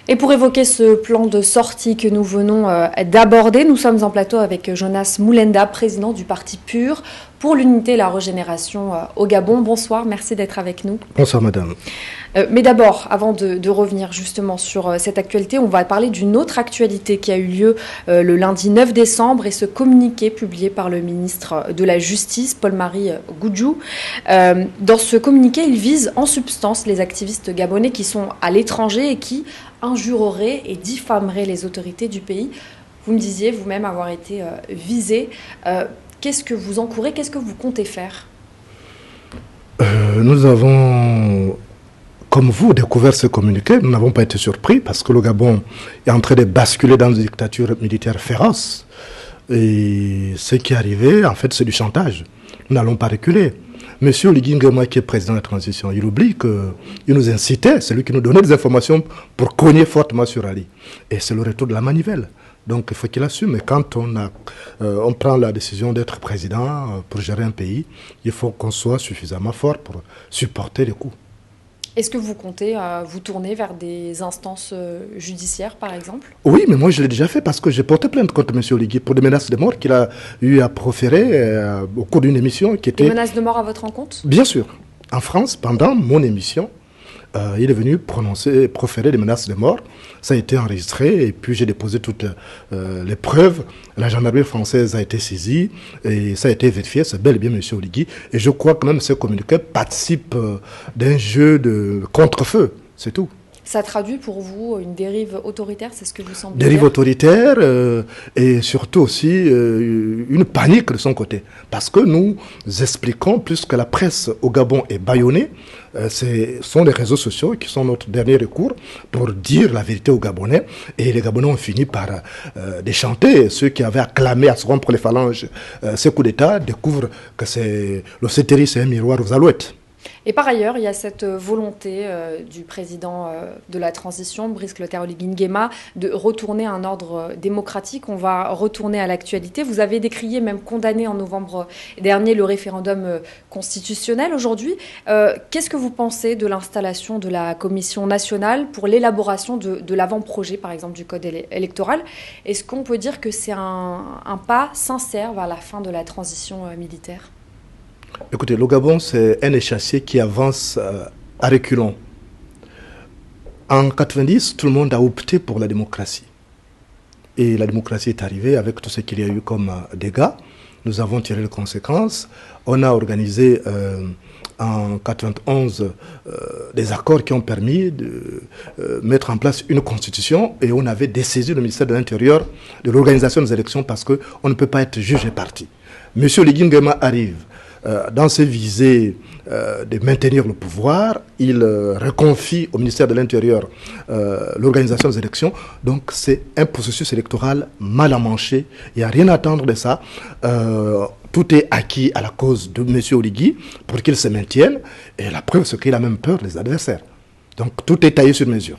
Et pour évoquer ce plan de sortie que nous venons d'aborder, nous sommes en plateau avec Jonas Moulenda, président du Parti PUR pour l'unité et la régénération au Gabon. Bonsoir, merci d'être avec nous. Bonsoir madame. Mais d'abord, avant de revenir justement sur cette actualité, on va parler d'une autre actualité qui a eu lieu le lundi 9 décembre et ce communiqué publié par le ministre de la Justice, Paul-Marie Goudjou. Dans ce communiqué, il vise en substance les activistes gabonais qui sont à l'étranger et qui injureraient et diffameraient les autorités du pays. Vous me disiez vous-même avoir été visé. Qu'est-ce que vous encourez? Qu'est-ce que vous comptez faire? Nous avons, comme vous, découvert ce communiqué. Nous n'avons pas été surpris parce que le Gabon est en train de basculer dans une dictature militaire féroce. Et ce qui est arrivé, en fait, c'est du chantage. Nous n'allons pas reculer. Monsieur Oligui Nguema, qui est président de la transition, il oublie qu'il nous incitait, c'est lui qui nous donnait des informations pour cogner fortement sur Ali. Et c'est le retour de la manivelle. Donc il faut qu'il assume. Et quand on prend la décision d'être président pour gérer un pays, il faut qu'on soit suffisamment fort pour supporter les coups. Est-ce que vous comptez vous tourner vers des instances judiciaires, par exemple? Oui, mais moi je l'ai déjà fait parce que j'ai porté plainte contre M. Oligui pour des menaces de mort qu'il a eu à proférer au cours d'une émission qui était... Des menaces de mort à votre encontre? Bien sûr. En France, pendant mon émission, il est venu proférer des menaces de mort. Ça a été enregistré et puis j'ai déposé toutes les preuves. La gendarmerie française a été saisie et ça a été vérifié. C'est bel et bien M. Oligui. Et je crois que même ce communiqué participe d'un jeu de contre-feu. C'est tout. Ça traduit pour vous une dérive autoritaire, c'est ce que vous semblez dire? Dérive autoritaire et surtout aussi une panique de son côté. Parce que nous expliquons, plus que la presse au Gabon est bâillonnée, ce sont les réseaux sociaux qui sont notre dernier recours pour dire la vérité aux Gabonais. Et les Gabonais ont fini par déchanter. Ceux qui avaient acclamé à se rompre les phalanges ce coup d'État découvrent que le CTRI, c'est un miroir aux alouettes. Et par ailleurs, il y a cette volonté du président de la transition, Brice Clotaire Oligui Nguema, de retourner à un ordre démocratique. On va retourner à l'actualité. Vous avez décrié, même condamné en novembre dernier, le référendum constitutionnel. Aujourd'hui, qu'est-ce que vous pensez de l'installation de la Commission nationale pour l'élaboration de l'avant-projet, par exemple, du code électoral? Est-ce qu'on peut dire que c'est un pas sincère vers la fin de la transition militaire? Écoutez, le Gabon, c'est un échassier qui avance à reculons. En 90, tout le monde a opté pour la démocratie. Et la démocratie est arrivée avec tout ce qu'il y a eu comme dégâts. Nous avons tiré les conséquences. On a organisé en 91 des accords qui ont permis de mettre en place une constitution et on avait dessaisi le ministère de l'Intérieur de l'organisation des élections parce qu'on ne peut pas être juge et parti. Monsieur Oligui Nguema arrive. Dans ses visées de maintenir le pouvoir, il reconfie au ministère de l'Intérieur l'organisation des élections. Donc c'est un processus électoral mal amanché. Il n'y a rien à attendre de ça. Tout est acquis à la cause de M. Oligui pour qu'il se maintienne. Et la preuve, c'est qu'il a même peur des adversaires. Donc tout est taillé sur mesure.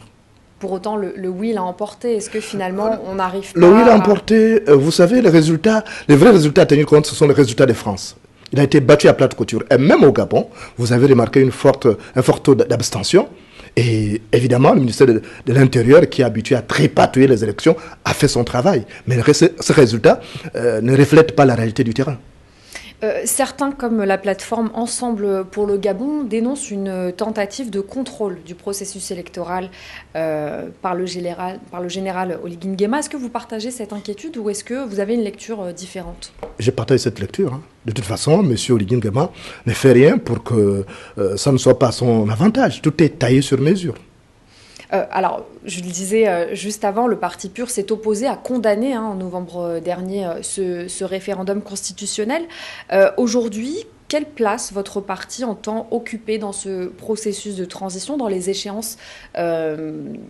Pour autant, le oui l'a emporté. Est-ce que finalement, on n'arrive pas Le oui l'a emporté. Vous savez, les vrais résultats à tenir compte, ce sont les résultats de France. Il a été battu à plate couture. Et même au Gabon, vous avez remarqué un fort taux d'abstention. Et évidemment, le ministère de l'Intérieur, qui est habitué à trépatouiller les élections, a fait son travail. Mais ce résultat ne reflète pas la réalité du terrain. Certains, comme la plateforme Ensemble pour le Gabon, dénoncent une tentative de contrôle du processus électoral par le général Oligui Nguema. Est-ce que vous partagez cette inquiétude ou est-ce que vous avez une lecture différente? J'ai partagé cette lecture. De toute façon, M. Oligui Nguema ne fait rien pour que ça ne soit pas son avantage. Tout est taillé sur mesure. Alors, je le disais juste avant, le Parti PUR s'est opposé à condamner en novembre dernier ce référendum constitutionnel. Aujourd'hui, quelle place votre parti entend occuper dans ce processus de transition, dans les échéances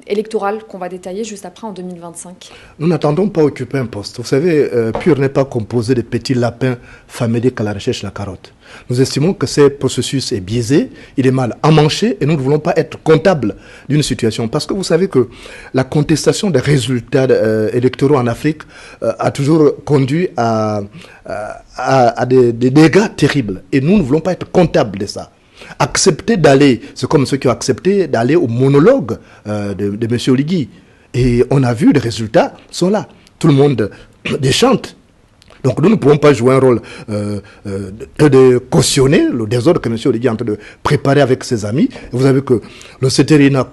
électorales qu'on va détailler juste après en 2025? Nous n'attendons pas occuper un poste. Vous savez, PUR n'est pas composé de petits lapins faméliques à la recherche de la carotte. Nous estimons que ce processus est biaisé, il est mal emmanché et nous ne voulons pas être comptables d'une situation. Parce que vous savez que la contestation des résultats électoraux en Afrique a toujours conduit à des dégâts terribles. Et nous ne voulons pas être comptables de ça. Accepter d'aller, c'est comme ceux qui ont accepté d'aller au monologue de M. Oligui. Et on a vu, les résultats sont là. Tout le monde déchante. Donc nous ne pouvons pas jouer un rôle de cautionner le désordre que M. Oligui est en train de préparer avec ses amis. Et vous avez vu que le CTRI n'a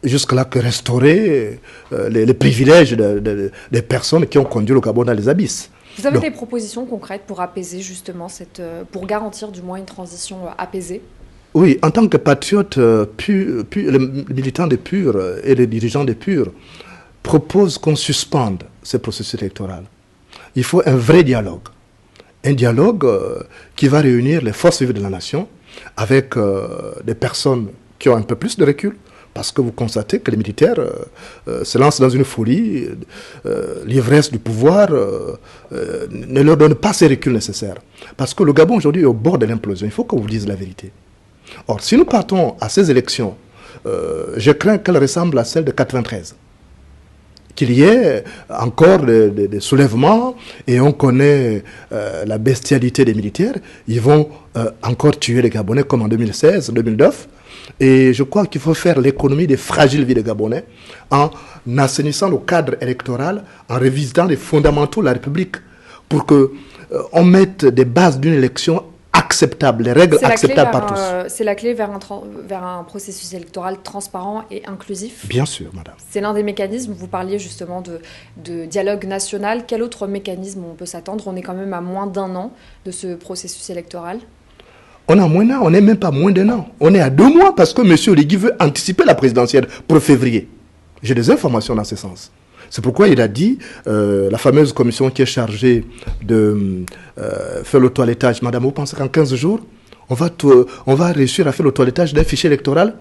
jusque-là que restaurer les privilèges des personnes qui ont conduit le Gabon dans les abysses. Vous avez des propositions concrètes pour apaiser justement pour garantir du moins une transition apaisée? Oui, en tant que patriote, les militants des PUR et les dirigeants des PUR proposent qu'on suspende ce processus électoral. Il faut un vrai dialogue. Un dialogue qui va réunir les forces vives de la nation avec des personnes qui ont un peu plus de recul. Parce que vous constatez que les militaires se lancent dans une folie, l'ivresse du pouvoir ne leur donne pas ces reculs nécessaires. Parce que le Gabon aujourd'hui est au bord de l'implosion, il faut qu'on vous dise la vérité. Or, si nous partons à ces élections, je crains qu'elles ressemblent à celles de 93. Qu'il y ait encore des soulèvements, et on connaît la bestialité des militaires, ils vont encore tuer les Gabonais comme en 2016, 2009. Et je crois qu'il faut faire l'économie des fragiles vies des Gabonais en assainissant le cadre électoral, en revisitant les fondamentaux de la République pour qu'on mette des bases d'une élection acceptable, les règles acceptables par tous. C'est la clé vers un processus électoral transparent et inclusif. Bien sûr, madame. C'est l'un des mécanismes. Vous parliez justement de dialogue national. Quel autre mécanisme on peut s'attendre? On est quand même à moins d'un an de ce processus électoral. On a moins d'un an, on n'est même pas moins d'un an. On est à 2 mois parce que M. Oligui veut anticiper la présidentielle pour février. J'ai des informations dans ce sens. C'est pourquoi il a dit, la fameuse commission qui est chargée de faire le toilettage, madame, vous pensez qu'en 15 jours, on va réussir à faire le toilettage d'un fichier électoral?